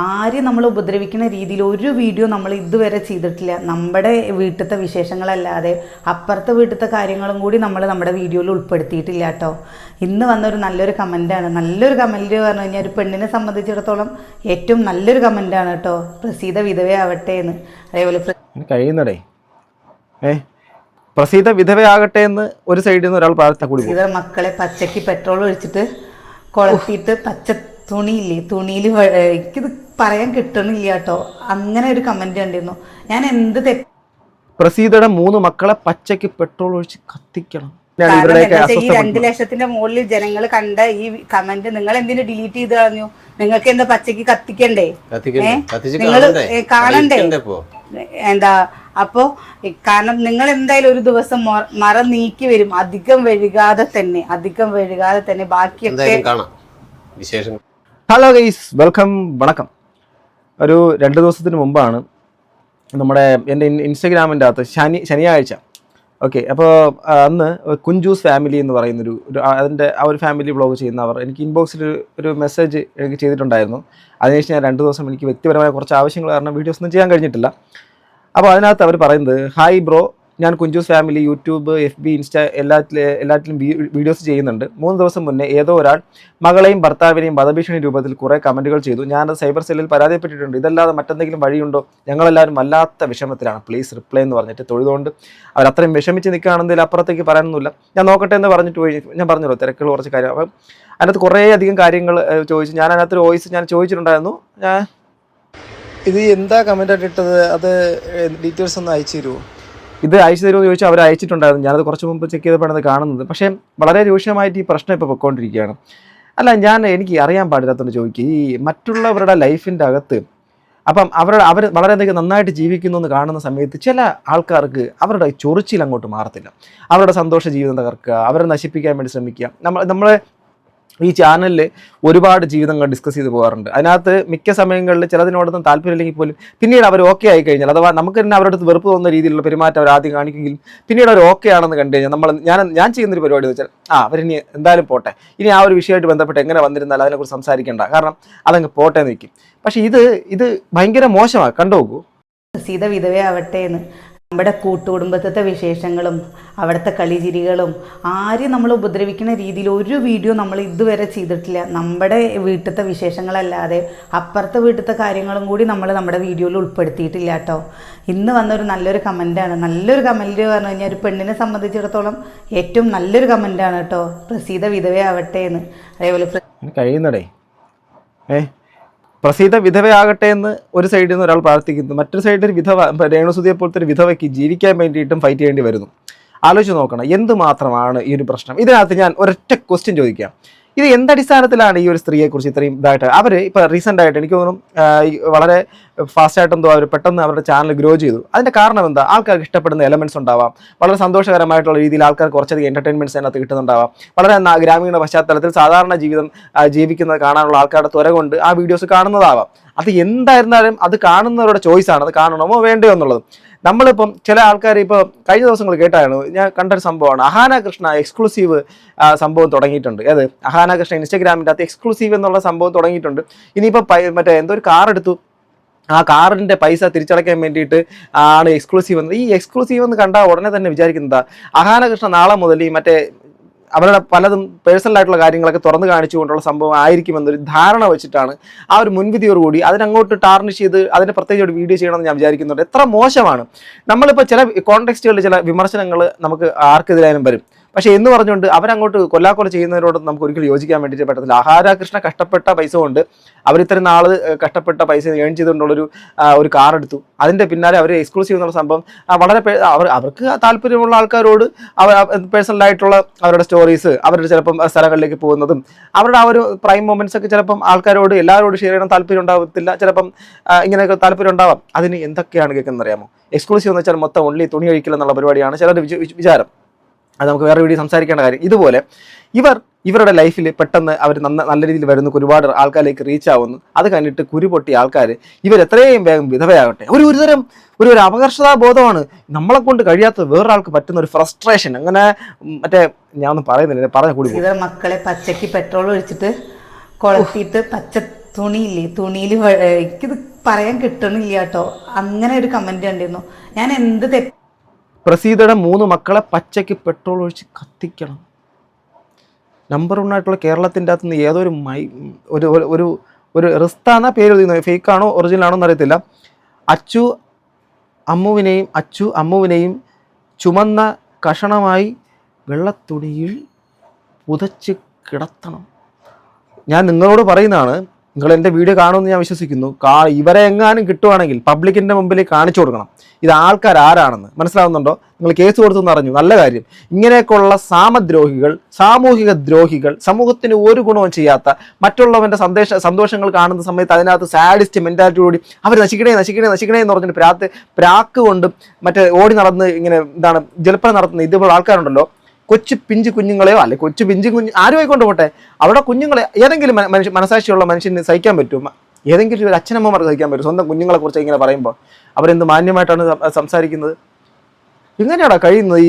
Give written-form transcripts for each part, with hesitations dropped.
ആരും നമ്മൾ ഉപദ്രവിക്കുന്ന രീതിയിൽ ഒരു വീഡിയോ നമ്മൾ ഇതുവരെ ചെയ്തിട്ടില്ല. നമ്മുടെ വീട്ടിലത്തെ വിശേഷങ്ങളല്ലാതെ അപ്പുറത്തെ വീട്ടിലത്തെ കാര്യങ്ങളും കൂടി നമ്മൾ നമ്മുടെ വീഡിയോയിൽ ഉൾപ്പെടുത്തിയിട്ടില്ല കേട്ടോ. ഇന്ന് വന്നൊരു നല്ലൊരു കമൻറ്റാണ്. നല്ലൊരു കമൻറ്റ് പറഞ്ഞു കഴിഞ്ഞാൽ ഒരു പെണ്ണിനെ സംബന്ധിച്ചിടത്തോളം ഏറ്റവും നല്ലൊരു കമൻറ്റാണ് കേട്ടോ. പ്രസീത വിധവയാവട്ടെ എന്ന്. അതേപോലെ കഴിയുന്നടേ പ്രസീത വിധവയാകട്ടെ എന്ന് ഒരു സൈഡിൽ നിന്ന് ഒരാൾ പ്രാർത്ഥന കൂടി. പ്രസീത മക്കളെ പച്ചയ്ക്ക് പെട്രോൾ ഒഴിച്ചിട്ട് കൊളത്തിയിട്ട് പച്ച തുണിയില്ലേ, തുണിയിൽ എനിക്കിത് പറയാൻ കിട്ടണില്ല കേട്ടോ. അങ്ങനെ ഒരു കമന്റ് കണ്ടിരുന്നു. ഞാൻ എന്ത് പ്രസീതയുടെ 3 മക്കളെ പച്ചയ്ക്ക് പെട്രോൾ ഒഴിച്ച് കത്തിക്കണം. ഈ 2 ലക്ഷത്തിന്റെ മുകളിൽ ജനങ്ങൾ കണ്ട ഈ കമന്റ് നിങ്ങൾ എന്തിനു ഡിലീറ്റ് ചെയ്ത് കളഞ്ഞു? നിങ്ങൾക്ക് എന്താ പച്ചയ്ക്ക് കത്തിക്കണ്ടേ? നിങ്ങൾ കാണണ്ടേ? എന്താ അപ്പോ കാരണം നിങ്ങൾ എന്തായാലും ഒരു ദിവസം മറ നീക്കി വരും. അധികം വൈകാതെ തന്നെ ബാക്കിയൊക്കെ. ഹലോ ഗൈസ്, വെൽക്കം, വണക്കം. ഒരു 2 ദിവസത്തിന് മുമ്പാണ് എൻ്റെ ഇൻസ്റ്റഗ്രാമിൻ്റെ അകത്ത് ശനിയാഴ്ച ഓക്കെ. അപ്പോൾ അന്ന് കുഞ്ചൂസ് ഫാമിലി എന്ന് പറയുന്നൊരു അതിൻ്റെ ആ ഒരു ഫാമിലി വ്ളോഗ് ചെയ്യുന്നവർ എനിക്ക് ഇൻബോക്സിൽ ഒരു മെസ്സേജ് എനിക്ക് ചെയ്തിട്ടുണ്ടായിരുന്നു. അതിനുശേഷം ഞാൻ 2 ദിവസം എനിക്ക് വ്യക്തിപരമായ കുറച്ച് ആവശ്യങ്ങൾ കാരണം വീഡിയോസ് ഒന്നും ചെയ്യാൻ കഴിഞ്ഞിട്ടില്ല. അപ്പോൾ അതിനകത്ത് അവർ പറയുന്നത്, ഹായ് ബ്രോ, ഞാൻ Kunjus family YouTube, FB, insta എല്ലാറ്റിലും വീഡിയോസ് ചെയ്യുന്നുണ്ട്. 3 ദിവസം മുന്നേ ഏതോ ഒരാൾ മകളെയും ഭർത്താവിനെയും വധഭീഷണി രൂപത്തിൽ കുറേ കമൻറ്റുകൾ ചെയ്തു. ഞാനത് സൈബർ സെല്ലിൽ പരാതിപ്പെട്ടിട്ടുണ്ട്. ഇതല്ലാതെ മറ്റെന്തെങ്കിലും വഴിയുണ്ടോ? ഞങ്ങളെല്ലാവരും വല്ലാത്ത വിഷമത്തിലാണ്, പ്ലീസ് റിപ്ലൈ എന്ന് പറഞ്ഞിട്ട് തൊഴുതുകൊണ്ട് അവരത്രയും വിഷമിച്ച് നിൽക്കുകയാണെന്നതിൽ അപ്പുറത്തേക്ക് പറയാനൊന്നുമില്ല. ഞാൻ നോക്കട്ടെ എന്ന് പറഞ്ഞിട്ട് പോയി. ഞാൻ പറഞ്ഞല്ലോ തിരക്കുകൾ കുറച്ച് കാര്യം. അപ്പം അതിനകത്ത് കുറേ അധികം കാര്യങ്ങൾ ചോദിച്ചു. ഞാൻ അതിനകത്തൊരു വോയിസ് ഞാൻ ചോദിച്ചിട്ടുണ്ടായിരുന്നു. ഇത് എന്താ കമൻ്റായിട്ട് ഇട്ടത്, അത് ഡീറ്റെയിൽസ് ഒന്ന് അയച്ചു തരുമോ? ഇത് അയച്ചു തരുമോ എന്ന് ചോദിച്ചാൽ അവർ അയച്ചിട്ടുണ്ടായിരുന്നു. ഞാനത് കുറച്ച് മുമ്പ് ചെക്ക് ചെയ്തപ്പോഴാണ് കാണുന്നത്. പക്ഷേ വളരെ രൂക്ഷമായിട്ട് ഈ പ്രശ്നം ഇപ്പോൾ പൊയ്ക്കൊണ്ടിരിക്കുകയാണ്. അല്ല, എനിക്ക് അറിയാൻ പാടില്ലാത്തതുകൊണ്ട് ചോദിക്കുക, ഈ മറ്റുള്ളവരുടെ ലൈഫിൻ്റെ അകത്ത് അപ്പം അവർ വളരെയധികം നന്നായിട്ട് ജീവിക്കുന്നു എന്ന് കാണുന്ന സമയത്ത് ചില ആൾക്കാർക്ക് അവരുടെ ചൊറിച്ചിൽ അങ്ങോട്ട് മാറത്തില്ല. അവരുടെ സന്തോഷ ജീവിതം തകർക്കുക, അവരെ നശിപ്പിക്കാൻ വേണ്ടി ശ്രമിക്കുക. നമ്മളെ ഈ ചാനലിൽ ഒരുപാട് ജീവിതങ്ങൾ ഡിസ്കസ് ചെയ്ത് പോകാറുണ്ട്. അതിനകത്ത് മിക്ക സമയങ്ങളിൽ ചിലതിനോടൊന്നും താല്പര്യമില്ലെങ്കിൽ പോലും പിന്നീട് അവർ ഓക്കെ ആയി കഴിഞ്ഞാൽ, അഥവാ നമുക്ക് തന്നെ അവരുടെ അടുത്ത് വെറുപ്പ് തോന്നുന്ന രീതിയിലുള്ള പെരുമാറ്റം അവർ ആദ്യം കാണിക്കുമെങ്കിലും പിന്നീട് അവർ ഓക്കെ ആണെന്ന് കണ്ടു കഴിഞ്ഞാൽ ഞാൻ ചെയ്യുന്നൊരു പരിപാടി വെച്ചാൽ അവരിനി എന്തായാലും പോട്ടെ, ഇനി ആ ഒരു വിഷയമായിട്ട് ബന്ധപ്പെട്ട് എങ്ങനെ വന്നിരുന്നാൽ അതിനെക്കുറിച്ച് സംസാരിക്കേണ്ട, കാരണം അതങ്ങ് പോട്ടെ എന്ന് വയ്ക്കും. പക്ഷേ ഇത് ഭയങ്കര മോശമാണ്. കണ്ടുപോകൂ. സീത വിധവയാവട്ടെ എന്ന്. നമ്മുടെ കൂട്ടുകുടുംബത്തെ വിശേഷങ്ങളും അവിടുത്തെ കളിചിരികളും ആരും നമ്മൾ ഉപദ്രവിക്കുന്ന രീതിയിൽ ഒരു വീഡിയോ നമ്മൾ ഇതുവരെ ചെയ്തിട്ടില്ല. നമ്മുടെ വീട്ടിലത്തെ വിശേഷങ്ങളല്ലാതെ അപ്പുറത്തെ വീട്ടിലത്തെ കാര്യങ്ങളും കൂടി നമ്മൾ നമ്മുടെ വീഡിയോയിൽ ഉൾപ്പെടുത്തിയിട്ടില്ല കേട്ടോ. ഇന്ന് വന്നൊരു നല്ലൊരു കമൻറ്റാണ്. നല്ലൊരു കമൻറ്റ് പറഞ്ഞു കഴിഞ്ഞാൽ ഒരു പെണ്ണിനെ സംബന്ധിച്ചിടത്തോളം ഏറ്റവും നല്ലൊരു കമൻറ്റാണ് കേട്ടോ. പ്രസീത വിധവയാവട്ടെ എന്ന്. അതേപോലെ കഴിയുന്നടേ പ്രസീത വിധവയാകട്ടെ എന്ന് ഒരു സൈഡിൽ നിന്ന് ഒരാൾ പ്രാർത്ഥിക്കുന്നു. മറ്റൊരു സൈഡിൽ രേണുസുതിയെ പോലത്തെ ഒരു വിധവയ്ക്ക് ജീവിക്കാൻ വേണ്ടിയിട്ടും ഫൈറ്റ് ചെയ്യേണ്ടി വരുന്നു. ആലോചിച്ച് നോക്കണം എന്തുമാത്രമാണ് ഈ ഒരു പ്രശ്നം. ഇതിനകത്ത് ഞാൻ ഒരൊറ്റ ക്വസ്റ്റ്യൻ ചോദിക്കാം. ഇത് എന്തടിസ്ഥാനത്തിലാണ് ഈ ഒരു സ്ത്രീയെക്കുറിച്ച് ഇത്രയും ഇതായിട്ട് അവർ ഇപ്പോൾ റീസെൻ്റ് ആയിട്ട് എനിക്ക് തോന്നുന്നു വളരെ ഫാസ്റ്റായിട്ടെന്തോ അവർ പെട്ടെന്ന് അവരുടെ ചാനൽ ഗ്രോ ചെയ്തു. അതിൻ്റെ കാരണം എന്താ? ആൾക്കാർക്ക് ഇഷ്ടപ്പെടുന്ന എലമെൻറ്റ്സ് ഉണ്ടാവാം, വളരെ സന്തോഷകരമായിട്ടുള്ള രീതിയിൽ ആൾക്കാർക്ക് കുറച്ചധികം എൻ്റർടൈൻമെൻറ്റ്സ് അതിനകത്ത് കിട്ടുന്നുണ്ടാവാം, വളരെ ഗ്രാമീണ പശ്ചാത്തലത്തിൽ സാധാരണ ജീവിതം ജീവിക്കുന്നത് കാണാനുള്ള ആൾക്കാരുടെ ത്വര കൊണ്ട് ആ വീഡിയോസ് കാണുന്നതാവാം. അത് എന്തായിരുന്നാലും അത് കാണുന്നവരുടെ ചോയ്സാണ്, അത് കാണണമോ വേണ്ടയോ എന്നുള്ളത്. നമ്മളിപ്പം ചില ആൾക്കാർ ഇപ്പോൾ കഴിഞ്ഞ ദിവസങ്ങൾ കേട്ടാണ് ഞാൻ കണ്ടൊരു സംഭവമാണ്. അഹാന കൃഷ്ണ എക്സ്ക്ലൂസീവ് സംഭവം തുടങ്ങിയിട്ടുണ്ട്. അത് അഹാന കൃഷ്ണ ഇൻസ്റ്റഗ്രാമിൻ്റെ അകത്ത് എക്സ്ക്ലൂസീവ് എന്നുള്ള സംഭവം തുടങ്ങിയിട്ടുണ്ട്. ഇനിയിപ്പോൾ മറ്റേ എന്തോ ഒരു കാർ എടുത്തു, ആ കാറിൻ്റെ പൈസ തിരിച്ചടയ്ക്കാൻ വേണ്ടിയിട്ട് ആണ് എക്സ്ക്ലൂസീവ് എന്ന്. ഈ എക്സ്ക്ലൂസീവ് എന്ന് കണ്ടാൽ ഉടനെ തന്നെ വിചാരിക്കുന്നത് അഹാന കൃഷ്ണ നാളെ മുതൽ ഈ മറ്റേ അവരുടെ പലതും പേഴ്സണലായിട്ടുള്ള കാര്യങ്ങളൊക്കെ തുറന്നു കാണിച്ചുകൊണ്ടുള്ള സംഭവം ആയിരിക്കുമെന്നൊരു ധാരണ വെച്ചിട്ടാണ് ആ ഒരു മുൻവിധിയോടുകൂടി അതിനങ്ങോട്ട് ടാർണിഷ് ചെയ്ത് അതിന് പ്രത്യേകിച്ച് ഒരു വീഡിയോ ചെയ്യണമെന്ന് ഞാൻ വിചാരിക്കുന്നുണ്ട്. എത്ര മോശമാണ്. നമ്മളിപ്പോൾ ചില കോണ്ടെക്സ്റ്റുകളിൽ ചില വിമർശനങ്ങൾ നമുക്ക് ആർക്കെതിരായാലും വരും. പക്ഷേ എന്ന് പറഞ്ഞുകൊണ്ട് അവരങ്ങോട്ട് കൊല്ലാക്കൊല ചെയ്യുന്നതിനോട് നമുക്ക് ഒരിക്കലും യോജിക്കാൻ വേണ്ടിയിട്ട് പറ്റത്തില്ല. ആഹാര കൃഷ്ണ കഷ്ടപ്പെട്ട പൈസ കൊണ്ട് അവരിത്രയും നാൾ കഷ്ടപ്പെട്ട പൈസ ഏൺ ചെയ്തുകൊണ്ടുള്ളൊരു കാർ എടുത്തു. അതിൻ്റെ പിന്നാലെ അവർ എക്സ്ക്ലൂസീവ് എന്നുള്ള സംഭവം വളരെ അവർക്ക് താല്പര്യമുള്ള ആൾക്കാരോട് പേഴ്സണലായിട്ടുള്ള അവരുടെ സ്റ്റോറീസ്, അവരുടെ ചിലപ്പം സ്ഥലങ്ങളിലേക്ക് പോകുന്നതും അവരുടെ ആ ഒരു പ്രൈം മൊമെൻറ്റ്സ് ഒക്കെ ചിലപ്പം ആൾക്കാരോട് എല്ലാവരോടും ഷെയർ ചെയ്യണം താല്പര്യം ഉണ്ടാവത്തില്ല, ചിലപ്പം ഇങ്ങനെയൊക്കെ താല്പര്യം ഉണ്ടാവാം. അതിന് എന്തൊക്കെയാണ് കേൾക്കുന്നത് അറിയാമോ? എക്സ്ക്ലൂസീവ് എന്ന് വെച്ചാൽ മൊത്തം ഓൺലി തുണി കഴിക്കില്ല എന്നുള്ള പരിപാടിയാണ് ചിലരുടെ വിചാരം. അത് നമുക്ക് വേറെ വീഡിയോ സംസാരിക്കേണ്ട കാര്യം. ഇതുപോലെ ഇവരുടെ ലൈഫിൽ പെട്ടെന്ന് അവർ നല്ല രീതിയിൽ വരുന്ന ഒരുപാട് ആൾക്കാരിലേക്ക് റീച്ച് ആവുന്നു. അത് കഴിഞ്ഞിട്ട് കുരുപൊട്ടിയ ആൾക്കാർ എത്രയും വേഗം വിധവയാകട്ടെ. ഒരു അപകർഷതാ ബോധമാണ്. നമ്മളെ കൊണ്ട് കഴിയാത്ത വേറൊരാൾക്ക് പറ്റുന്ന ഒരു ഫ്രസ്ട്രേഷൻ. അങ്ങനെ മറ്റേ ഞാൻ ഒന്നും പറയുന്നില്ല, പറഞ്ഞ കൂടി മക്കളെ പച്ചയ്ക്ക് പെട്രോൾ ഒഴിച്ചിട്ട് കൊളത്തിയിട്ട് പച്ച തുണിയില്ലേ, തുണിയിൽ എനിക്കിത് പറയാൻ കിട്ടണില്ല കേട്ടോ. അങ്ങനെ ഒരു കമന്റ് കണ്ടിരുന്നു. ഞാൻ എന്ത് പ്രസീതയുടെ 3 മക്കളെ പച്ചയ്ക്ക് പെട്രോൾ ഒഴിച്ച് കത്തിക്കണം. നമ്പർ 1 ആയിട്ടുള്ള കേരളത്തിൻ്റെ അകത്ത് നിന്ന് ഏതോ ഒരു ഒരു ഒരു റിസ്താന്ന പേര് എഴുതുന്നത്, ഫേക്കാണോ ഒറിജിനൽ ആണോ എന്നറിയത്തില്ല. അച്ചു അമ്മുവിനെയും ചുമന്ന കഷണമായി വെള്ളത്തുണിയിൽ പുതച്ച് കിടത്തണം. ഞാൻ നിങ്ങളോട് പറയുന്നതാണ്, നിങ്ങൾ എൻ്റെ വീഡിയോ കാണുമെന്ന് ഞാൻ വിശ്വസിക്കുന്നു. ഇവരെ എങ്ങാനും കിട്ടുവാണെങ്കിൽ പബ്ലിക്കിൻ്റെ മുമ്പിൽ കാണിച്ചു കൊടുക്കണം ഇത് ആൾക്കാർ ആരാണെന്ന്. മനസ്സിലാവുന്നുണ്ടോ? നിങ്ങൾ കേസ് കൊടുത്തെന്ന് അറിഞ്ഞു, നല്ല കാര്യം. ഇങ്ങനെയൊക്കെയുള്ള സാമദ്രോഹികൾ, സാമൂഹിക ദ്രോഹികൾ, സമൂഹത്തിന് ഒരു ഗുണവും ചെയ്യാത്ത, മറ്റുള്ളവൻ്റെ സന്തോഷങ്ങൾ കാണുന്ന സമയത്ത് അതിനകത്ത് സാഡിസ്റ്റ് മെൻറ്റാലിറ്റിയോടി അവർ നശിക്കണേ എന്ന് പറഞ്ഞിട്ട് പ്രാക്ക് കൊണ്ട് മറ്റേ ഓടി നടന്ന് ഇങ്ങനെ എന്താണ് ജലപ്പനം നടത്തുന്ന ഇതുപോലെ ആൾക്കാരുണ്ടല്ലോ. കൊച്ചു പിഞ്ചു കുഞ്ഞുങ്ങളെയോ അല്ലെ കൊച്ചു പിഞ്ചു ആരും ആയിക്കൊണ്ട് പോട്ടെ, അവിടെ കുഞ്ഞുങ്ങളെ ഏതെങ്കിലും മനസാക്ഷിയുള്ള മനുഷ്യന് സഹിക്കാൻ പറ്റും? ഏതെങ്കിലും ഒരു അച്ഛനമ്മമാർക്ക് സഹിക്കാൻ പറ്റും സ്വന്തം കുഞ്ഞുങ്ങളെ കുറിച്ച് ഇങ്ങനെ പറയുമ്പോൾ? അവരെന്ത് മാന്യമായിട്ടാണ് സംസാരിക്കുന്നത്? എങ്ങനെയാണോ കഴിയുന്നത്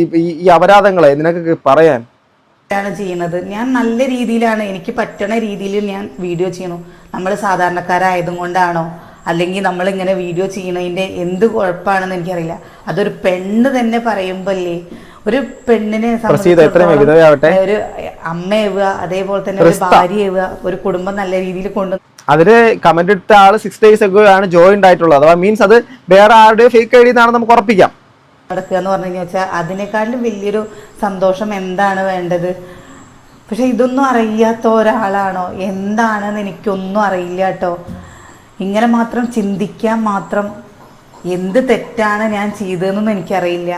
ഈ അപരാധങ്ങളെ നിനക്കൊക്കെ പറയാൻ? ചെയ്യുന്നത് ഞാൻ നല്ല രീതിയിലാണ്, എനിക്ക് പറ്റണ രീതിയിൽ ഞാൻ വീഡിയോ ചെയ്യണു. നമ്മൾ സാധാരണക്കാരായതും കൊണ്ടാണോ, അല്ലെങ്കിൽ നമ്മളിങ്ങനെ വീഡിയോ ചെയ്യണതിൻ്റെ എന്ത് കുഴപ്പമാണെന്ന് എനിക്കറിയില്ല. അതൊരു പെണ്ണ് തന്നെ പറയുമ്പോഴല്ലേ, ഒരു പെണ്ണിനെ ഒരു അമ്മയാവുക, അതേപോലെ തന്നെ ഒരു ഭാര്യയാവുക, ഒരു കുടുംബം നല്ല രീതിയിൽ അതില് കമന്റ് ഇട്ട ആള് 6 days ago ആണ് ജോയിൻഡ് ആയിട്ടുള്ളത്. അഥവാ മീൻസ് അത് വേറെ ആരുടെ ഫേക്ക് ഐ ഡി എന്നാണ് നമുക്ക് ഉറപ്പിക്കാം. നടക്കുക എന്ന് പറഞ്ഞു വെച്ചാൽ അതിനേക്കാളും വലിയൊരു സന്തോഷം എന്താണ് വേണ്ടത്? പക്ഷെ ഇതൊന്നും അറിയാത്ത ഒരാളാണോ എന്താണെന്ന് എനിക്കൊന്നും അറിയില്ല കേട്ടോ. ഇങ്ങനെ മാത്രം ചിന്തിക്കാൻ മാത്രം എന്ത് തെറ്റാണ് ഞാൻ ചെയ്തതെന്നൊന്നും എനിക്കറിയില്ല.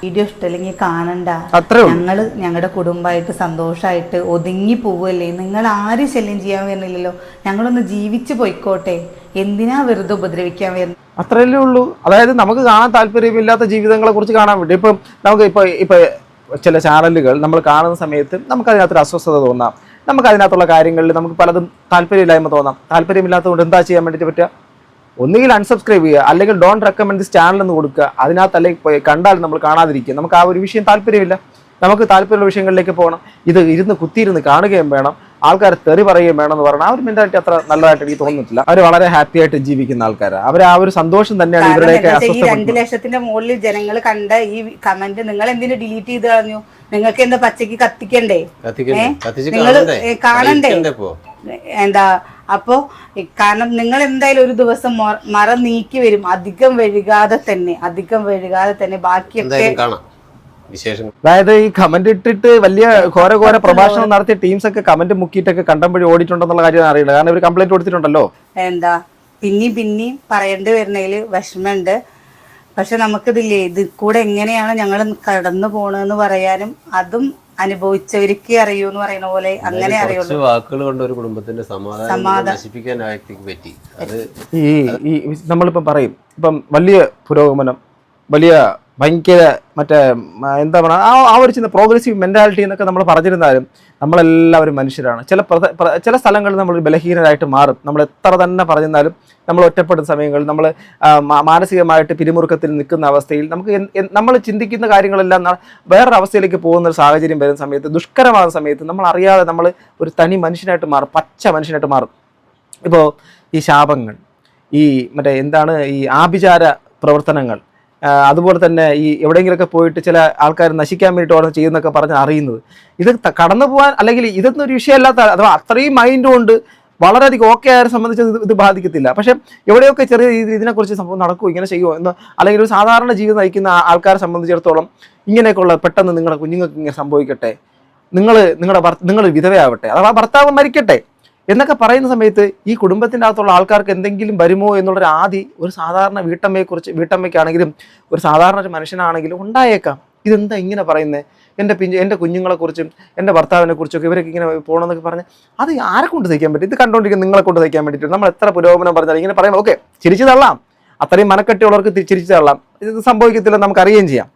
വീഡിയോ ഇഷ്ടമല്ലെങ്കിൽ കാണണ്ട. ഞങ്ങളുടെ കുടുംബമായിട്ട് സന്തോഷമായിട്ട് ഒതുങ്ങി പോവല്ലേ, നിങ്ങൾ ആരും ശല്യം ചെയ്യാൻ വരുന്നില്ലല്ലോ, ഞങ്ങളൊന്ന് ജീവിച്ചു പോയിക്കോട്ടെ, എന്തിനാ വെറുതെ ഉപദ്രവിക്കാൻ വരുന്നത്? അത്രയല്ലേ ഉള്ളൂ. അതായത് നമുക്ക് കാണാൻ താല്പര്യമില്ലാത്ത ജീവിതങ്ങളെ കുറിച്ച് കാണാൻ വേണ്ടി ഇപ്പം നമുക്ക് ഇപ്പൊ ചില ചാനലുകൾ നമ്മൾ കാണുന്ന സമയത്ത് നമുക്ക് അതിനകത്തൊരു അസ്വസ്ഥത തോന്നാം, നമുക്ക് അതിനകത്തുള്ള കാര്യങ്ങളിൽ നമുക്ക് പലതും താല്പര്യമില്ലായ്മ തോന്നാം. താല്പര്യമില്ലാത്തതുകൊണ്ട് എന്താ ചെയ്യാൻ വേണ്ടിയിട്ട് പറ്റുക? ഒന്നുകിൽ അൺസബ്സ്ക്രൈബ് ചെയ്യുക, അല്ലെങ്കിൽ ഡോണ്ട് റെക്കമെൻഡ് ദിസ് ചാനൽ എന്ന് കൊടുക്കുക. അതിനകത്ത് അല്ലെങ്കിൽ കണ്ടാൽ നമ്മൾ കാണാതിരിക്കുക. നമുക്ക് ആ ഒരു വിഷയം താല്പര്യമില്ല, നമുക്ക് താല്പര്യമുള്ള വിഷയങ്ങളിലേക്ക് പോകണം. ഇത് കുത്തിയിരുന്ന് കാണുകയും വേണം, ആൾക്കാർ തെറി പറയുകയും വേണം എന്ന് പറഞ്ഞാൽ ആ ഒരു മെന്റാലിറ്റി അത്ര നല്ലതായിട്ട് എനിക്ക് തോന്നുന്നില്ല. അവർ വളരെ ഹാപ്പി ആയിട്ട് ജീവിക്കുന്ന ആൾക്കാരാണ്. അവർ ആ ഒരു സന്തോഷം തന്നെയാണ് ഇവരുടെയൊക്കെ. 2 ലക്ഷത്തിന്റെ മുകളിൽ ജനങ്ങൾ കണ്ട ഈ കമന്റ് നിങ്ങൾ എന്തിനു ഡിലീറ്റ് ചെയ്ത് കളഞ്ഞു? നിങ്ങൾക്ക് എന്താ പച്ചക്ക് കത്തിക്കണ്ടേ? നിങ്ങൾ കാണണ്ടേ? എന്താ അപ്പോ കാരണം നിങ്ങൾ എന്തായാലും ഒരു ദിവസം മറ നീക്കി വരും, അധികം വൈകാതെ തന്നെ ബാക്കിയൊക്കെ. അതായത് ഈ കമന്റ് ഇട്ടിട്ട് വലിയ ഘോര പ്രഭാഷണം നടത്തിയ ടീംസ് ഒക്കെ കമന്റ് മുക്കിയിട്ടൊക്കെ കണ്ടമ്പോഴേ ഓടിയിട്ടുണ്ടെന്നുള്ള കാര്യം അറിയില്ല. കാരണം ഇവർ കംപ്ലൈന്റ് കൊടുത്തിട്ടുണ്ടല്ലോ. എന്താ പിന്നെയും പറയേണ്ടി വരുന്നതിൽ വിഷമമുണ്ട്. പക്ഷെ നമുക്കിതില്ലേ, ഇത് കൂടെ എങ്ങനെയാണ് ഞങ്ങൾ കടന്നു പോണെന്ന് പറയാനും അതും അനുഭവിച്ചവർക്ക് അറിയൂ എന്ന് പറയുന്ന പോലെ അങ്ങനെ അറിയുള്ളൂ. വാക്കുകൾ കൊണ്ട് ഒരു കുടുംബത്തിന്റെ സമാധാനം നശിപ്പിക്കാൻ പറ്റി. അത് ഈ നമ്മളിപ്പം പറയും, ഇപ്പം വലിയ പുരോഗമനം, വലിയ ഭയങ്കര മറ്റേ എന്താ പറയുക, ആ ഒരു ചിന്ത പ്രോഗ്രസീവ് മെന്റാലിറ്റി എന്നൊക്കെ നമ്മൾ പറഞ്ഞിരുന്നാലും നമ്മളെല്ലാവരും മനുഷ്യരാണ്. ചില സ്ഥലങ്ങളിൽ നമ്മൾ ബലഹീനരായിട്ട് മാറും. നമ്മൾ എത്ര തന്നെ പറഞ്ഞിരുന്നാലും നമ്മൾ ഒറ്റപ്പെടുന്ന സമയങ്ങളിൽ നമ്മൾ മാനസികമായിട്ട് പിരിമുറുക്കത്തിൽ നിൽക്കുന്ന അവസ്ഥയിൽ നമ്മൾ ചിന്തിക്കുന്ന കാര്യങ്ങളെല്ലാം വേറൊരു അവസ്ഥയിലേക്ക് പോകുന്ന ഒരു സാഹചര്യം വരുന്ന സമയത്ത്, ദുഷ്കരമാകുന്ന സമയത്ത് നമ്മൾ അറിയാതെ നമ്മൾ ഒരു തനി മനുഷ്യനായിട്ട് മാറും, പച്ച മനുഷ്യനായിട്ട് മാറും. ഇപ്പോൾ ഈ ശാപങ്ങൾ, ഈ മറ്റേ എന്താണ് ഈ ആഭിചാര പ്രവർത്തനങ്ങൾ, അതുപോലെ തന്നെ ഈ എവിടെയെങ്കിലുമൊക്കെ പോയിട്ട് ചില ആൾക്കാർ നശിക്കാൻ വേണ്ടിയിട്ട് ഓർഡർ ചെയ്യുന്നൊക്കെ പറഞ്ഞ് അറിയുന്നത്, ഇത് കടന്നു പോകാൻ അല്ലെങ്കിൽ ഇതൊന്നും ഒരു വിഷയമല്ലാത്ത, അഥവാ അത്രയും മൈൻഡ് കൊണ്ട് വളരെയധികം ഓക്കെ ആയവരെ സംബന്ധിച്ച് ഇത് ബാധിക്കത്തില്ല. പക്ഷെ എവിടെയൊക്കെ ചെറിയ രീതിയിൽ ഇതിനെക്കുറിച്ച് സംഭവം നടക്കുമോ, ഇങ്ങനെ ചെയ്യുമോ എന്ന്, അല്ലെങ്കിൽ ഒരു സാധാരണ ജീവിതം നയിക്കുന്ന ആൾക്കാരെ സംബന്ധിച്ചിടത്തോളം ഇങ്ങനെയൊക്കെയുള്ള പെട്ടെന്ന് നിങ്ങളുടെ കുഞ്ഞുങ്ങൾക്ക് ഇങ്ങനെ സംഭവിക്കട്ടെ, നിങ്ങൾ വിധവയാവട്ടെ, അഥവാ ഭർത്താവ് മരിക്കട്ടെ എന്നൊക്കെ പറയുന്ന സമയത്ത് ഈ കുടുംബത്തിൻ്റെ അകത്തുള്ള ആൾക്കാർക്ക് എന്തെങ്കിലും വരുമോ എന്നുള്ളൊരു ഒരു സാധാരണ വീട്ടമ്മയ്ക്കാണെങ്കിലും ഒരു സാധാരണ ഒരു മനുഷ്യനാണെങ്കിലും ഉണ്ടായേക്കാം. ഇതെന്താ ഇങ്ങനെ പറയുന്നത്? എൻ്റെ കുഞ്ഞുങ്ങളെക്കുറിച്ചും എൻ്റെ ഭർത്താവിനെ കുറിച്ചൊക്കെ ഇവരൊക്കെ ഇങ്ങനെ പോകണമെന്നൊക്കെ പറഞ്ഞ് അത് ആരെ കൊണ്ട് സഹിക്കാൻ പറ്റും? ഇത് കണ്ടുകൊണ്ടിരിക്കുന്ന നിങ്ങളെ കൊണ്ട് സഹിക്കാൻ വേണ്ടിയിട്ട് നമ്മൾ എത്ര പുരോഗമനം പറഞ്ഞാൽ ഇങ്ങനെ പറയുമ്പോൾ ഓക്കെ ചിരിച്ചു തള്ളാം, അത്രയും മനക്കെട്ടിയുള്ളവർക്ക് ചിരിച്ചു തള്ളാം, ഇത് സംഭവിക്കത്തില്ലെന്ന് നമുക്ക് അറിയുകയും ചെയ്യാം.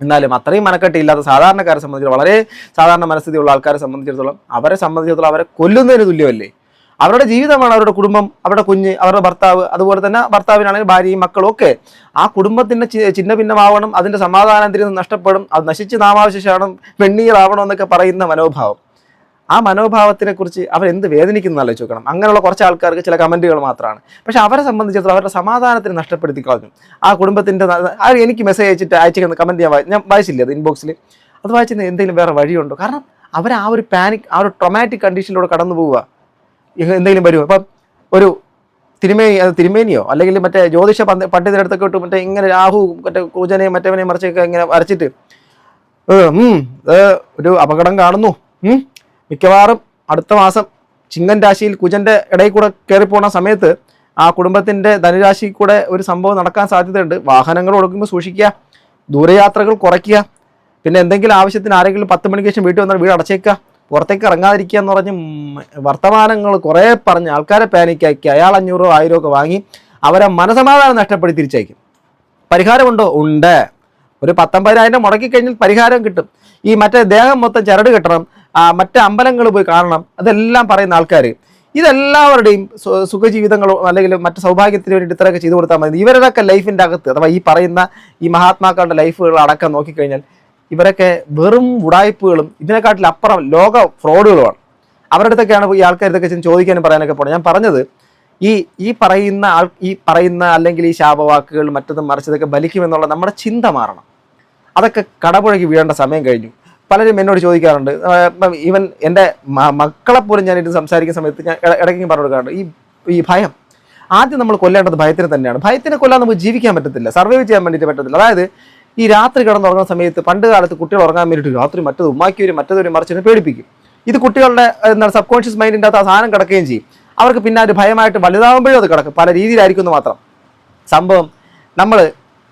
എന്നാലും അത്രയും മനക്കെട്ടിയില്ലാത്ത സാധാരണക്കാരെ സംബന്ധിച്ചിടത്തോളം, വളരെ സാധാരണ മനസ്ഥിതിയുള്ള ആൾക്കാരെ സംബന്ധിച്ചിടത്തോളം അവരെ കൊല്ലുന്നതിന് തുല്യമല്ലേ? അവരുടെ ജീവിതമാണ്, അവരുടെ കുടുംബം, അവരുടെ കുഞ്ഞ്, അവരുടെ ഭർത്താവ്, അതുപോലെ തന്നെ ഭർത്താവിനാണെങ്കിൽ ഭാര്യയും മക്കളും ഒക്കെ. ആ കുടുംബത്തിൻ്റെ ചിഹ്ന ഭിന്നമാവണം, അതിൻ്റെ സമാധാനത്തിൽ നിന്ന് നഷ്ടപ്പെടും, അത് നശിച്ച് നാമാവശേഷമാണ് വെണ്ണീറാവണം എന്നൊക്കെ പറയുന്ന മനോഭാവം ആ മനോഭാവത്തിനെ കുറിച്ച് അവർ എന്ത് വേദനിക്കുന്നു ആലോചിച്ച് നോക്കണം. അങ്ങനെയുള്ള കുറച്ച് ആൾക്കാർക്ക് ചില കമൻറ്റുകൾ മാത്രമാണ്. പക്ഷെ അവരെ സംബന്ധിച്ചിടത്തോളം അവരുടെ സമാധാനത്തിന് നഷ്ടപ്പെടുത്തി കളഞ്ഞു. ആ കുടുംബത്തിൻ്റെ എനിക്ക് മെസ്സേജ് അയച്ചിരിക്കുന്ന കമൻറ്റ് ഞാൻ വായിച്ചില്ല, അത് ഇൻബോക്സിൽ. അത് വായിച്ചത് എന്തെങ്കിലും വേറെ വഴിയുണ്ടോ? കാരണം അവർ ആ ഒരു പാനിക്, ആ ഒരു ട്രൊമാറ്റിക് കണ്ടീഷനിലൂടെ കടന്നു പോവുക. എന്തെങ്കിലും വരുമോ? ഇപ്പം ഒരു തിരുമേനിയോ അല്ലെങ്കിൽ മറ്റേ ജ്യോതിഷ പണ്ഡിതരടുത്തൊക്കെ ഇട്ട് മറ്റേ ഇങ്ങനെ രാഹു മറ്റേ കുജനെയും മറ്റവനെയും മറിച്ചൊക്കെ ഇങ്ങനെ വരച്ചിട്ട് ഒരു അപകടം കാണുന്നു, മിക്കവാറും അടുത്ത മാസം ചിങ്ങൻ രാശിയിൽ കുജന്റെ ഇടയിൽ കൂടെ കയറിപ്പോണ സമയത്ത് ആ കുടുംബത്തിന്റെ ധനുരാശി കൂടെ ഒരു സംഭവം നടക്കാൻ സാധ്യതയുണ്ട്. വാഹനങ്ങൾ കൊടുക്കുമ്പോൾ സൂക്ഷിക്കുക, ദൂരയാത്രകൾ കുറയ്ക്കുക, പിന്നെ എന്തെങ്കിലും ആവശ്യത്തിന് ആരെങ്കിലും 10 മണിക്ക് ശേഷം വീട്ടിൽ വന്നാൽ വീട് അടച്ചേക്കുക, പുറത്തേക്ക് ഇറങ്ങാതിരിക്കുക എന്ന് പറഞ്ഞ് വർത്തമാനങ്ങൾ കുറേ പറഞ്ഞ് ആൾക്കാരെ പാനിക്കാക്കി അയാൾ 500 1000 ഒക്കെ വാങ്ങി അവരെ മനസമാധാനം നഷ്ടപ്പെടുത്തി തിരിച്ചയക്കും. പരിഹാരമുണ്ടോ? ഉണ്ട്. ഒരു 19,000 മുടക്കി കഴിഞ്ഞാൽ പരിഹാരം കിട്ടും. ഈ മറ്റേ ദേഹം മൊത്തം ചരട് കെട്ടണം, മറ്റേ അമ്പലങ്ങൾ പോയി കാണണം, അതെല്ലാം പറയുന്ന ആൾക്കാർ ഇതെല്ലാവരുടെയും സുഖജീവിതങ്ങളോ അല്ലെങ്കിൽ മറ്റു സൗഭാഗ്യത്തിന് വേണ്ടി ഇത്രയൊക്കെ ചെയ്തു കൊടുത്താൽ മതി. ഇവരുടെയൊക്കെ ലൈഫിൻ്റെ അകത്ത് അഥവാ ഈ പറയുന്ന ഈ മഹാത്മാക്കളുടെ ലൈഫുകൾ അടക്കം നോക്കിക്കഴിഞ്ഞാൽ ഇവരൊക്കെ വെറും ഉടായ്പകളും ഇതിനെക്കാട്ടിൽ അപ്പുറം ലോക ഫ്രോഡുകളുമാണ്. അവരുടെ അടുത്തൊക്കെയാണ് ഈ ആൾക്കാർ ഇതൊക്കെ ചോദിക്കാനും പറയാനൊക്കെ പോകണം. ഞാൻ പറഞ്ഞത് ഈ പറയുന്ന അല്ലെങ്കിൽ ഈ ശാപവാക്കുകൾ മറ്റതും മറിച്ചതൊക്കെ ബലിക്കുമെന്നുള്ള നമ്മുടെ ചിന്ത മാറണം. അതൊക്കെ കടപുഴകി വീഴേണ്ട സമയം കഴിഞ്ഞു. പലരും എന്നോട് ചോദിക്കാറുണ്ട്, ഈവൻ എൻ്റെ മക്കളെപ്പോലും ഞാൻ ഇത് സംസാരിക്കുന്ന സമയത്ത് ഞാൻ ഇടയ്ക്കും പറഞ്ഞു കൊടുക്കാറുണ്ട്, ഈ ഭയം ആദ്യം നമ്മൾ കൊല്ലേണ്ടത് ഭയത്തിനെ തന്നെയാണ്. ഭയത്തിനെ കൊല്ലാൻ നമുക്ക് ജീവിക്കാൻ പറ്റത്തില്ല, സർവൈവ് ചെയ്യാൻ വേണ്ടിയിട്ട് പറ്റത്തില്ല. അതായത് ഈ രാത്രി കിടന്നുറങ്ങുന്ന സമയത്ത് പണ്ട് കാലത്ത് കുട്ടികൾ ഉറങ്ങാൻ വേണ്ടിയിട്ട് രാത്രി മറ്റത് ഉമ്മാക്കിയവരും മറ്റതൊരു മറിച്ചിനെ പേടിപ്പിക്കും. ഇത് കുട്ടികളുടെ എന്താണ് സബ് കോൺഷ്യസ് മൈൻഡിൻ്റെ അകത്ത് ആ സാധനം കിടക്കുകയും ചെയ്യും. അവർക്ക് പിന്നെ ഒരു ഭയമായിട്ട് വലുതാകുമ്പോഴും അത് കിടക്കും, പല രീതിയിലായിരിക്കും മാത്രം. സംഭവം നമ്മൾ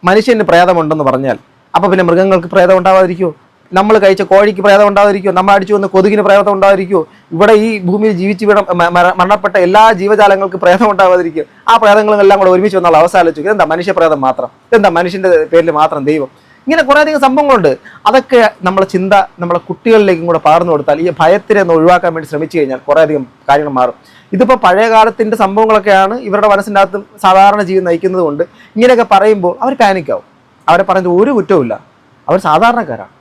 മനുഷ്യന് പ്രേതമുണ്ടെന്ന് പറഞ്ഞാൽ അപ്പോൾ പിന്നെ മൃഗങ്ങൾക്ക് പ്രേതം ഉണ്ടാവാതിരിക്കുമോ? നമ്മൾ കഴിച്ച കോഴിക്ക് പ്രേതം ഉണ്ടാവാതിരിക്കുമോ? നമ്മൾ അടിച്ചു വന്ന കൊതുകിന് പ്രേതം ഉണ്ടാവാതിരിക്കുമോ? ഇവിടെ ഈ ഭൂമിയിൽ ജീവിച്ച് മരണപ്പെട്ട എല്ലാ ജീവജാലങ്ങൾക്ക് പ്രേതം ഉണ്ടാവാതിരിക്കും. ആ പ്രേതങ്ങളെല്ലാം കൂടെ ഒരുമിച്ച് വന്നുള്ള അവസ്ഥ ആലോചിക്കും. എന്താ മനുഷ്യപ്രേതം മാത്രം? എന്താ മനുഷ്യൻ്റെ പേരിൽ മാത്രം ദൈവം? ഇങ്ങനെ കുറേയധികം സംഭവങ്ങളുണ്ട്. അതൊക്കെ നമ്മളെ ചിന്ത നമ്മളെ കുട്ടികളിലേക്കും കൂടെ പകർന്നു കൊടുത്താൽ ഈ ഭയത്തിനെ ഒന്ന് ഒഴിവാക്കാൻ വേണ്ടി ശ്രമിച്ചു കഴിഞ്ഞാൽ കുറേയധികം കാര്യങ്ങൾ മാറും. ഇതിപ്പോൾ പഴയ കാലത്തിൻ്റെ സംഭവങ്ങളൊക്കെയാണ് ഇവരുടെ മനസ്സിൻ്റെ അകത്ത് സാധാരണ ജീവിതം നയിക്കുന്നത് കൊണ്ട് ഇങ്ങനെയൊക്കെ പറയുമ്പോൾ അവർ പാനിക്കാവും. അവരെ പറയുന്നത് ഒരു കുറ്റവുമില്ല, അവർ സാധാരണക്കാരാണ്.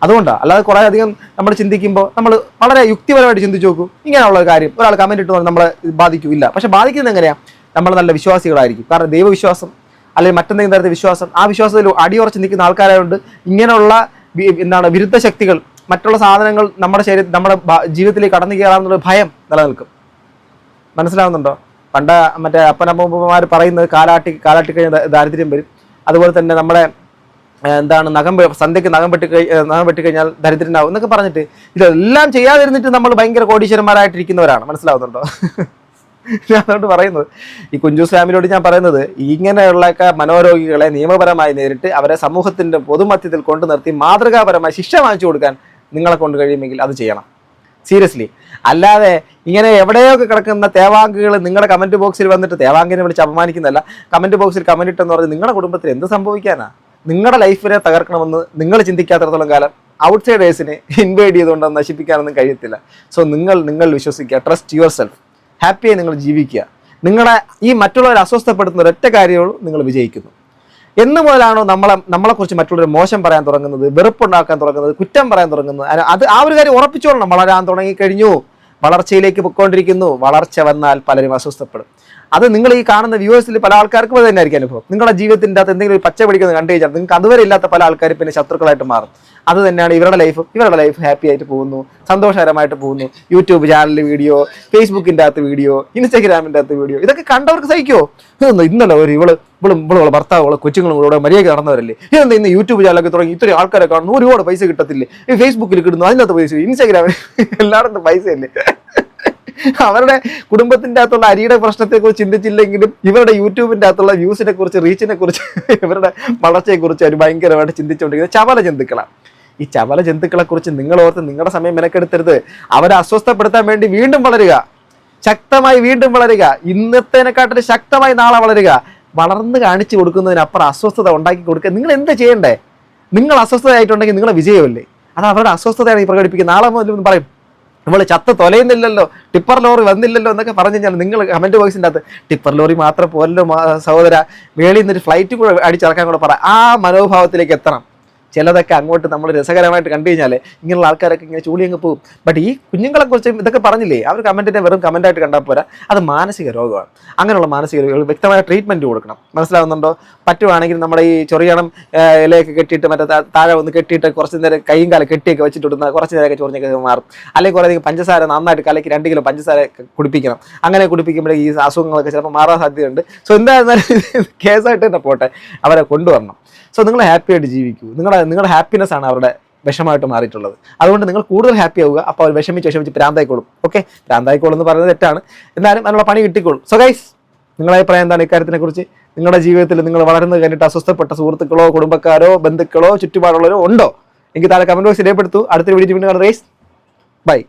അതുകൊണ്ടാണ്. അല്ലാതെ കുറേ അധികം നമ്മൾ ചിന്തിക്കുമ്പോൾ നമ്മൾ വളരെ യുക്തിപരമായിട്ട് ചിന്തിച്ച് നോക്കൂ. ഇങ്ങനെയുള്ള ഒരു കാര്യം ഒരാൾ കമൻറ്റ് ഇട്ട് നമ്മളെ ബാധിക്കില്ല. പക്ഷെ ബാധിക്കുന്നത് എങ്ങനെയാണ്? നമ്മൾ നല്ല വിശ്വാസികളായിരിക്കും. കാരണം ദൈവവിശ്വാസം അല്ലെങ്കിൽ മറ്റെന്തെങ്കിലും തരത്തിൽ വിശ്വാസം, ആ വിശ്വാസത്തിൽ അടിയുറച്ച് നിൽക്കുന്ന ആൾക്കാരായതുകൊണ്ട് ഇങ്ങനെയുള്ള വിരുദ്ധ ശക്തികൾ മറ്റുള്ള സാധനങ്ങൾ നമ്മുടെ ജീവിതത്തിലേക്ക് കടന്നു കയറാമെന്നുള്ള ഭയം നിലനിൽക്കും. മനസ്സിലാവുന്നുണ്ടോ? പണ്ട് മറ്റേ അപ്പനമ്മമാർ പറയുന്നത് കാലാട്ടി കഴിഞ്ഞ ദാരിദ്ര്യം വരും. അതുപോലെ തന്നെ നമ്മുടെ സന്ധ്യക്ക് നഖം വെട്ടിക്കഴിഞ്ഞാൽ ദരിദ്രനാവും എന്നൊക്കെ പറഞ്ഞിട്ട് ഇതെല്ലാം ചെയ്യാതിരുന്നിട്ട് നമ്മൾ ഭയങ്കര കോടീശ്വരന്മാരായിട്ടിരിക്കുന്നവരാണ്. മനസ്സിലാവുന്നുണ്ടോ? ഞാൻ അതുകൊണ്ട് പറയുന്നത് ഈ കുഞ്ചൂസ് ഫാമിലിയോട് ഞാൻ പറയുന്നത് ഇങ്ങനെയുള്ളൊക്കെ മനോരോഗികളെ നിയമപരമായി നേരിട്ട് അവരെ സമൂഹത്തിൻ്റെ പൊതുമധ്യത്തിൽ കൊണ്ടു നിർത്തി മാതൃകാപരമായി ശിക്ഷ വാങ്ങിച്ചു കൊടുക്കാൻ നിങ്ങളെ കൊണ്ട് കഴിയുമെങ്കിൽ അത് ചെയ്യണം. സീരിയസ്ലി. അല്ലാതെ ഇങ്ങനെ എവിടെയൊക്കെ കിടക്കുന്ന തേവാങ്കുകൾ നിങ്ങളുടെ കമൻറ്റ് ബോക്സിൽ വന്നിട്ട് തേവാങ്കിനെ വിളിച്ച് അപമാനിക്കുന്നതല്ല, കമൻറ്റ് ബോക്സിൽ കമൻറ്റ് ഇട്ടെന്ന് പറഞ്ഞ് നിങ്ങളുടെ കുടുംബത്തിൽ എന്ത് സംഭവിക്കാനാ? നിങ്ങളുടെ ലൈഫിനെ തകർക്കണമെന്ന് നിങ്ങൾ ചിന്തിക്കാത്തിടത്തോളം കാലം ഔട്ട്സൈഡേഴ്സിനെ ഇൻവൈഡ് ചെയ്തുകൊണ്ട് നശിപ്പിക്കാനൊന്നും കഴിയത്തില്ല. സോ നിങ്ങൾ വിശ്വസിക്കുക, ട്രസ്റ്റ് യുവർ സെൽഫ്, ഹാപ്പിയായി നിങ്ങൾ ജീവിക്കുക. നിങ്ങളെ ഈ മറ്റുള്ളവരെ അസ്വസ്ഥപ്പെടുത്തുന്ന ഒരൊറ്റ കാര്യവും നിങ്ങൾ വിജയിക്കുന്നു. എന്ന് മുതലാണോ നമ്മളെക്കുറിച്ച് മറ്റുള്ളവർ മോശം പറയാൻ തുടങ്ങുന്നത്, വെറുപ്പുണ്ടാക്കാൻ തുടങ്ങുന്നത്, കുറ്റം പറയാൻ തുടങ്ങുന്നത്, അത് ആ ഒരു കാര്യം ഉറപ്പിച്ചോളണം. വളരാൻ തുടങ്ങിക്കഴിഞ്ഞു, വളർച്ചയിലേക്ക് പൊയ്ക്കൊണ്ടിരിക്കുന്നു. വളർച്ച വന്നാൽ പലരും അസ്വസ്ഥപ്പെടും. അത് നിങ്ങൾ ഈ കാണുന്ന വ്യൂവേഴ്സിൽ പല ആൾക്കാർക്കും അത് തന്നെ ആയിരിക്കും അനുഭവം. നിങ്ങളുടെ ജീവിതത്തിൻ്റെ അകത്ത് എന്തെങ്കിലും പച്ച പിടിക്കുന്നത് കണ്ടു കഴിഞ്ഞാൽ നിങ്ങൾക്ക് അതുവരെ ഇല്ലാത്ത പല ആൾക്കാർ പിന്നെ ശത്രുക്കളായിട്ട് മാറും. അത് തന്നെയാണ് ഇവരുടെ ലൈഫ് ഹാപ്പി ആയിട്ട് പോകുന്നു, സന്തോഷകരമായിട്ട് പോകുന്നു. യൂട്യൂബ് ചാനലിൽ വീഡിയോ, ഫേസ്ബുക്കിൻ്റെ അകത്ത് വീഡിയോ, ഇൻസ്റ്റാഗ്രാമിൻ്റെ അകത്ത് വീഡിയോ, ഇതൊക്കെ കണ്ടവർക്ക് സഹിക്കുമോ? ഇന്നലെ ഇവള് ഭർത്താവ് കൊച്ചുങ്ങളും കൂടെ മര്യാദ നടന്നവരല്ലേ, ഇന്ന് യൂട്യൂബ് ചാനലൊക്കെ തുടങ്ങി ഇത്രയും ആൾക്കാരെ കാണുന്നു, ഒരുപാട് പൈസ കിട്ടത്തില്ലേ? ഈ ഫേസ്ബുക്കിൽ കിട്ടുന്നു, അതിനകത്ത് പൈസ, ഇൻസ്റ്റാഗ്രാമിൽ എല്ലായിടത്തും പൈസയല്ലേ? അവരുടെ കുടുംബത്തിൻ്റെ അകത്തുള്ള അരിയുടെ പ്രശ്നത്തെക്കുറിച്ച് ചിന്തിച്ചില്ലെങ്കിലും ഇവരുടെ യൂട്യൂബിൻ്റെ അകത്തുള്ള വ്യൂസിനെ കുറിച്ച്, റീച്ചിനെ കുറിച്ച്, ഇവരുടെ വളർച്ചയെക്കുറിച്ച് അവർ ഭയങ്കരമായിട്ട് ചിന്തിച്ചുകൊണ്ടിരിക്കുന്നത് ചവല ജന്തുക്കളാണ്. ഈ ചവല ജന്തുക്കളെ കുറിച്ച് നിങ്ങൾ ഓർത്ത് നിങ്ങളുടെ സമയം മെനക്കെടുത്തരുത്. അവരെ അസ്വസ്ഥപ്പെടുത്താൻ വേണ്ടി വീണ്ടും വളരുക, ശക്തമായി വീണ്ടും വളരുക, ഇന്നത്തേനെക്കാട്ടിലും ശക്തമായി നാളെ വളരുക. വളർന്ന് കാണിച്ചു കൊടുക്കുന്നതിനപ്പുറം അസ്വസ്ഥത ഉണ്ടാക്കി കൊടുക്കുക. നിങ്ങൾ എന്താ ചെയ്യണ്ടേ? നിങ്ങൾ അസ്വസ്ഥതയായിട്ടുണ്ടെങ്കിൽ നിങ്ങളെ വിജയമല്ലേ? അത് അവരുടെ അസ്വസ്ഥതയാണ് ഈ പ്രകടിപ്പിക്കുന്നത്. നാളെ മുതൽ പറയും നമ്മൾ ചത്ത തൊലയുന്നില്ലല്ലോ, ടിപ്പർ ലോറി വന്നില്ലല്ലോ എന്നൊക്കെ പറഞ്ഞു കഴിഞ്ഞാൽ നിങ്ങൾ കമൻറ്റ് ബോക്സിൻ്റെ അകത്ത് ടിപ്പർ ലോറി മാത്രം പോലല്ലോ സഹോദര, വേളിയിൽ നിന്നൊരു ഫ്ലൈറ്റ് കൂടെ അടിച്ചിറക്കാൻ കൂടെ പറ. ആ മനോഭാവത്തിലേക്ക് എത്തണം. ചിലതൊക്കെ അങ്ങോട്ട് നമ്മൾ രസകരമായിട്ട് കണ്ടു കഴിഞ്ഞാൽ ഇങ്ങനെയുള്ള ആൾക്കാരൊക്കെ ഇങ്ങനെ ചൂളി അങ്ങ് പോകും. ബട്ട് ഈ കുഞ്ഞുങ്ങളെ കുറിച്ച് ഇതൊക്കെ പറഞ്ഞില്ലേ, അവർ കമൻറ്റിനെ വെറും കമൻറ്റായിട്ട് കണ്ടാൽ പോരാ, അത് മാനസിക രോഗമാണ്. അങ്ങനെയുള്ള മാനസിക രോഗികൾ വ്യക്തമായ ട്രീറ്റ്മെൻറ്റ് കൊടുക്കണം. മനസ്സിലാവുന്നുണ്ടോ? പറ്റുവാണെങ്കിൽ നമ്മുടെ ഈ ചൊറിയണം ഇലയൊക്കെ കെട്ടിയിട്ട് മറ്റേ താഴെ ഒന്ന് കെട്ടിയിട്ട് കുറച്ച് നേരം കൈയും കാലം കെട്ടിയൊക്കെ വെച്ചിട്ട് ഇടുന്ന കുറച്ച് നേരമൊക്കെ ചൊറിഞ്ഞൊക്കെ മാറും. അല്ലെങ്കിൽ കുറേ അധികം പഞ്ചസാര നന്നായിട്ട് കലക്കി 2 കിലോ പഞ്ചസാര കുടിപ്പിക്കണം. അങ്ങനെ കുടിപ്പിക്കുമ്പോഴേ ഈ അസുഖങ്ങളൊക്കെ ചിലപ്പോൾ മാറാൻ സാധ്യതയുണ്ട്. സോ എന്തായിരുന്നാലും കേസായിട്ട് തന്നെ പോട്ടെ, അവരെ കൊണ്ടുവരണം. സോ നിങ്ങൾ ഹാപ്പി ആയിട്ട് ജീവിക്കൂ. നിങ്ങളുടെ ഹാപ്പിനെസ് ആണ് അവരുടെ വിഷമായിട്ട് മാറിയിട്ടുള്ളത്. അതുകൊണ്ട് നിങ്ങൾ കൂടുതൽ ഹാപ്പി ആവുക. അപ്പോൾ അവർ വിഷമിച്ച് പ്രാന്തായിക്കോളും. ഓക്കെ, പ്രാന്തായിക്കോളും എന്ന് പറയുന്നത് തെറ്റാണ്, എന്നാലും അതിനുള്ള പണി കിട്ടിക്കോളും. സോ ഗൈസ്, നിങ്ങളുടെ അഭിപ്രായം എന്താണ് ഇക്കാര്യത്തിനെ കുറിച്ച്? നിങ്ങളുടെ ജീവിതത്തിൽ നിങ്ങൾ വളർന്നു കഴിഞ്ഞിട്ട് അസ്വസ്ഥപ്പെട്ട സുഹൃത്തുക്കളോ കുടുംബക്കാരോ ബന്ധുക്കളോ ചുറ്റുപാടുള്ളവരോ ഉണ്ടോ? എനിക്ക് താഴെ കമന്റ് ബോക്സിൽ രേഖപ്പെടുത്തൂ. അടുത്തൊരു വീഡിയോ വീണ്ടും കാണാം. ബൈ.